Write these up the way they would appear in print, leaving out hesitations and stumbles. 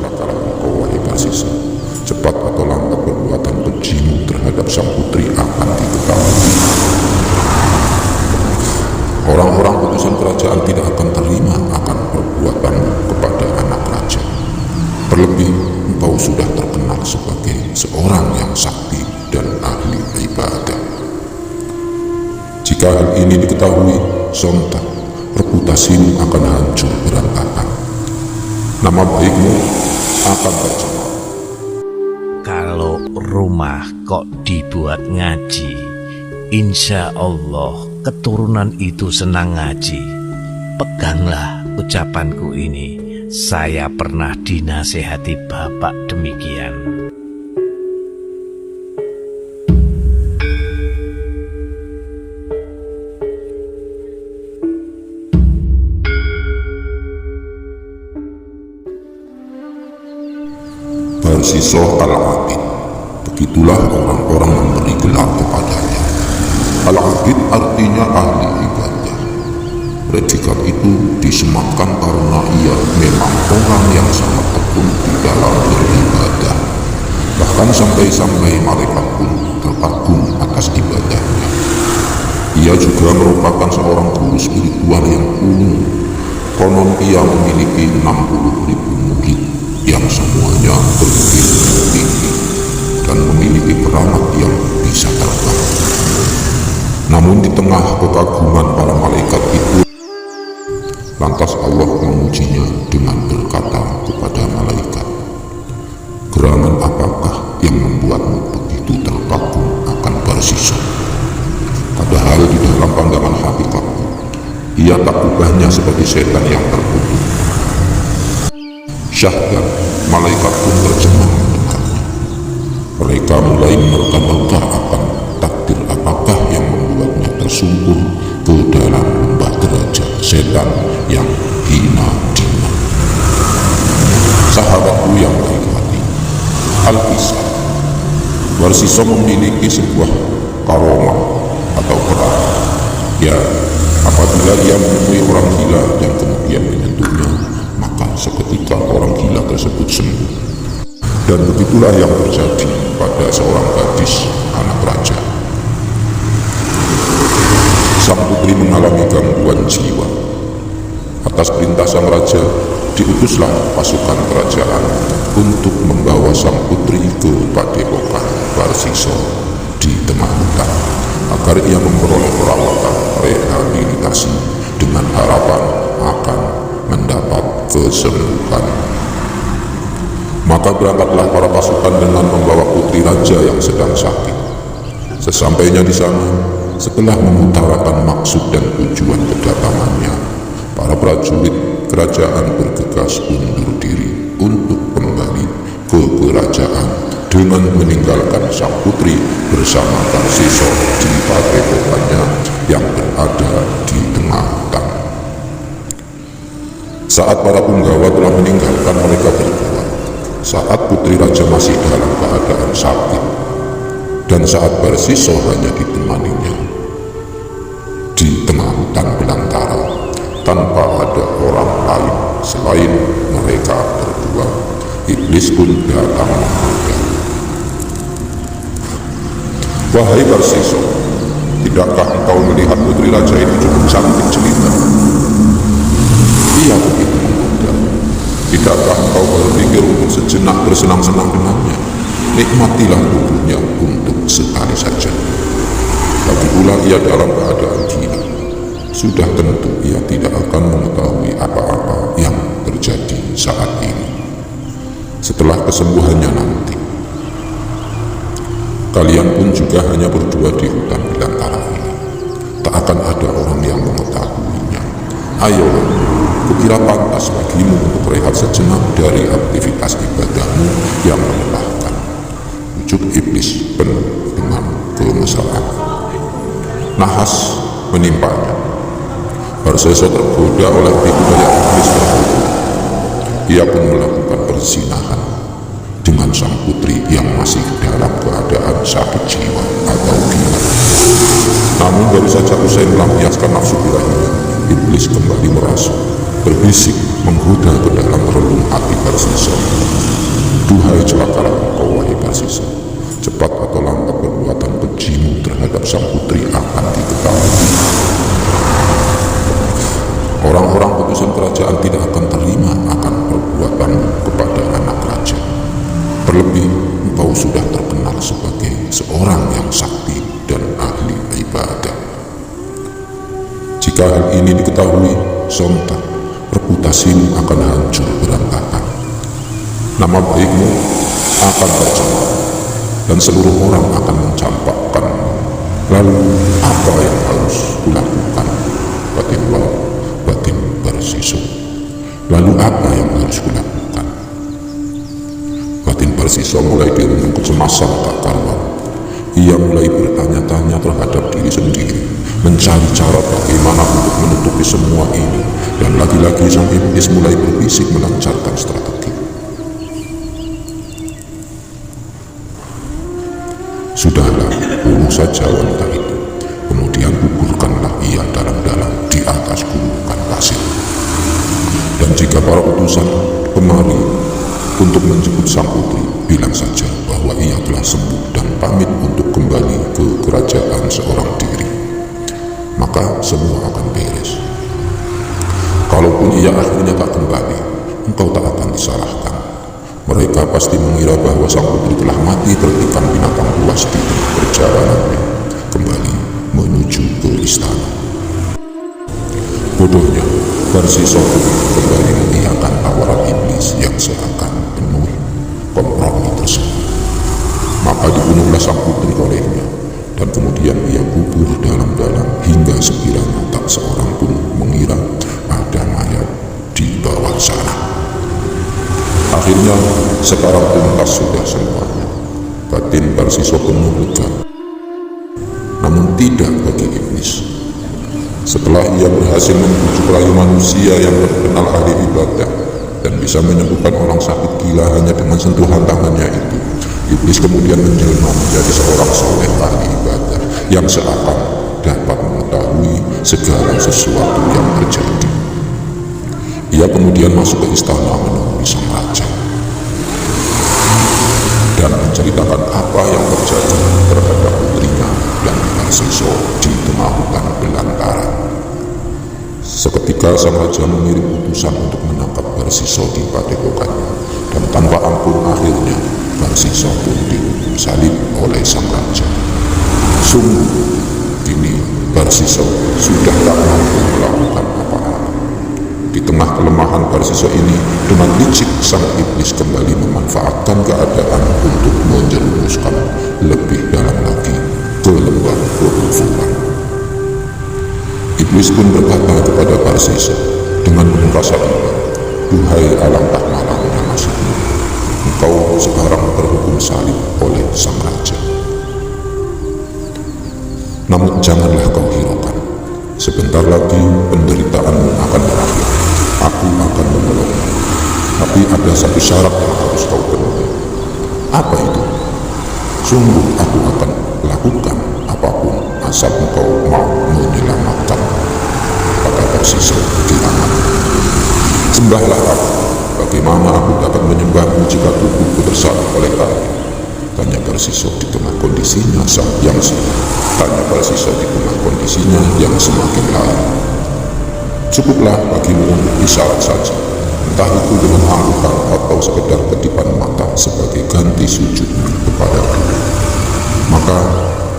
celakalah engkau wahai Barsisa. Cepat atau lambat perbuatan kejimu terhadap sang putri akan diketahui. Orang-orang utusan kerajaan tidak akan terima akan perbuatanmu kepada anak raja. Terlebih engkau sudah terkenal sebagai seorang yang sakti dan ahli ibadah. Jika hal ini diketahui, sontak reputasimu akan hancur berantakan. Nama baikmu akan tercemar. Kalau rumah kok dibuat ngaji, insya Allah keturunan itu senang ngaji. Peganglah ucapanku ini. Saya pernah dinasehati bapak demikian. Barsisa Al-Abid, begitulah orang-orang memberi gelar kepadanya. Al-Abid artinya ahli ibadah. Predikat itu disematkan karena ia memang orang yang sangat tekun di dalam beribadah. Bahkan sampai-sampai malaikat pun terkagum atas ibadahnya. Ia juga merupakan seorang guru spiritual yang kuno. Konon ia memiliki 60.000 murid yang semuanya berilmu tinggi dan memiliki keramat yang bisa terbang. Namun di tengah kekaguman para malaikat itu, lantas Allah memujinya dengan berkata kepada malaikat, "Gerangan apakah yang membuatmu begitu terkagum akan Barsisa?" Padahal di dalam pandangan hakikatku, ia tak ubahnya sebagai setan yang terkutuk. Syahdan, malaikat pun tercengang mendengarnya. Mereka mulai menerka-nerka akan takdir apakah yang membuatnya tersungkur ke dalam lembah derajat setan yang hina dina. Sahabatku yang baik hati, Al-Kisah, Barsisa memiliki sebuah karomah atau keramat. Ya, apabila ia menemui orang gila dan kemudian menyentuhnya, maka seketika orang gila tersebut sembuh. Dan begitulah yang terjadi pada seorang gadis anak raja. Sang putri mengalami gangguan jiwa. Atas perintah sang raja, diutuslah pasukan kerajaan untuk membawa sang putri ke padepokan Barsisa di tengah hutan agar ia memperoleh perawatan rehabilitasi dengan harapan akan mendapat kesembuhan. Maka berangkatlah para pasukan dengan membawa putri raja yang sedang sakit. Sesampainya di sana, setelah mengutarakan maksud dan tujuan kedatangannya, para prajurit kerajaan bergegas undur diri untuk kembali ke kerajaan dengan meninggalkan sang putri bersama Barsisa di padepokannya yang berada di tengah hutan. Saat para punggawa telah meninggalkan mereka berdua, saat putri raja masih dalam keadaan sakit, dan saat Barsisa hanya ditemaninya di tengah hutan belantara tanpa ada orang lain selain mereka berdua, iblis pun datang menggoda. "Wahai Barsisa, tidakkah engkau melihat putri raja itu cukup cantik jelita? Ia begitu menggoda. Tidakkah engkau berpikir untuk sejenak bersenang-senang dengannya? Nikmatilah tubuhnya untuk sekali saja. Lagi pula ia dalam keadaan gila. Sudah tentu ia tidak akan mengetahui apa-apa yang terjadi saat ini. Setelah kesembuhannya nanti, kalian pun juga hanya berdua di hutan belantara ini. Tak akan ada orang yang mengetahuinya. Ayolah, kukira pantas bagimu untuk rehat sejenak dari aktivitas ibadahmu yang melelahkan." Ujuk iblis penuh dengan kemesraan. Nahas menimpanya. Barsisa tergoda oleh tipu daya iblis tersebut. Ia pun melakukan perzinahan dengan sang putri yang masih dalam keadaan sakit jiwa atau gila. Namun baru saja usai melampiaskan nafsu birahinya, iblis kembali merasuk, berbisik, menggoda ke dalam relung hati Barsisa. Duhai celakalah engkau wahai Barsiso, cepat atau lambat perbuatan kejimu terhadap sang putri akan diketahui. Orang-orang utusan kerajaan tidak akan terima akan perbuatanmu kepada anak raja. Terlebih engkau sudah terkenal sebagai seorang yang sakti dan ahli ibadah. Jika hal ini diketahui, sontak reputasimu akan hancur berantakan. Nama baikmu akan tercemar dan seluruh orang akan mencampakkanmu. Lalu apa yang harus kulakukan? Batin Barsiso. Lalu apa yang harus kulakukan? Batin Barsiso mulai dirundung kecemasan tak karuan. Ia mulai bertanya-tanya terhadap diri sendiri, mencari cara bagaimana untuk menutupi semua ini, dan lagi-lagi sang iblis mulai berbisik melancarkan strategi. Sudahlah, bunuh saja wanita itu, kemudian kuburkanlah ia dalam-dalam di atas gunungan pasir. Dan jika para utusan kemari untuk menjemput sang putri, bilang saja bahwa ia telah sembuh dan pamit untuk kembali ke kerajaan seorang diri. Maka semua akan beres. Kalaupun ia akhirnya tak kembali, engkau tak akan disalahkan. Mereka pasti mengira bahwa sang putri telah mati tertikam binatang buas di perjalanannya kembali menuju ke istana. Bodohnya, Barsiso kembali mengiyakan tawaran iblis yang seakan penuh kompromi tersebut. Maka dibunuhlah sang putri olehnya, dan kemudian ia kubur dalam-dalam hingga sekiranya tak seorang pun mengira ada mayat di bawah sana. Akhirnya sekarang tuntas sudah semuanya. Batin Barsiso penuh lega. Namun tidak bagi iblis. Setelah ia berhasil membujuk rayu manusia yang terkenal ahli ibadah dan bisa menyembuhkan orang sakit gila hanya dengan sentuhan tangannya itu, iblis kemudian menjelma menjadi seorang soleh ahli ibadah yang seakan dapat mengetahui segala sesuatu yang terjadi. Ia kemudian masuk ke istana menemui sang raja dan menceritakan apa yang terjadi terhadap putrinya dan Barsiso di tengah hutan belantara. Seketika sang raja mengirim utusan untuk menangkap Barsiso di padepokannya, dan tanpa ampun akhirnya Barsiso pun dihukum salib oleh sang raja. Sungguh, kini Barsiso sudah tak mampu melakukan apa-apa. Di tengah kelemahan Barsiso ini, dengan licik sang iblis kembali memanfaatkan keadaan untuk menjerumuskan lebih dalam lagi ke lembah kekufuran. Iblis pun berkata kepada Barsiso dengan penuh rasa iba, "Duhai alangkah malangnya nasibmu, engkau sekarang terhukum salib oleh sang raja. Namun janganlah kau hiraukan, sebentar lagi penderitaanmu akan berakhir. Aku akan menolongmu. Tapi ada satu syarat yang harus kau penuhi." "Apa itu?" "Sungguh aku akan lakukan apapun asal engkau mau menyelamatkan," kata Barsiso kiamat. "Sembahlah aku. Bagaimana aku dapat menyembahmu jika tubuhku tersalib oleh kayu?" Tanya Barsiso di tengah kondisinya yang semakin lain. "Cukuplah bagimu untuk isyarat saja, entah itu dengan anggukan atau sekedar kedipan mata sebagai ganti sujudmu kepadaku." Maka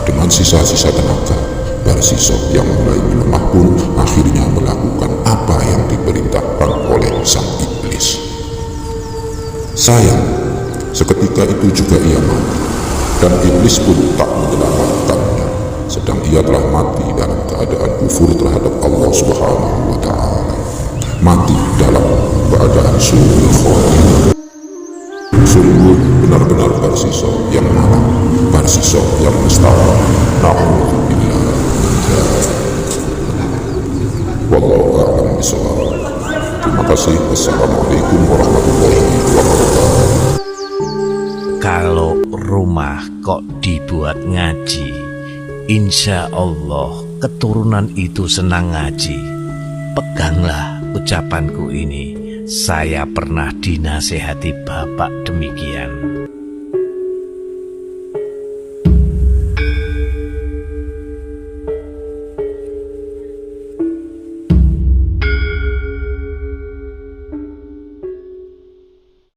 dengan sisa-sisa tenaga, Barsiso yang mulai melemah pun akhirnya melakukan apa yang diperintahkan oleh sang iblis. Sayang, seketika itu juga ia mati, dan iblis pun tak menyelamatkannya, sedang ia telah mati dalam keadaan kufur terhadap Allah Subhanahu wa Ta'ala, mati dalam keadaan su'ul khotimah. Sungguh benar-benar Barsiso yang malang, Barsiso yang mustahil. Na'udzubillah min dzalik. Wallahu a'lam bishawab. Terima kasih. Wassalamualaikum warahmatullahi wabarakatuh. Kalau rumah kok dibuat ngaji, insya Allah keturunan itu senang ngaji. Peganglah ucapanku ini Saya pernah dinasehati bapak demikian.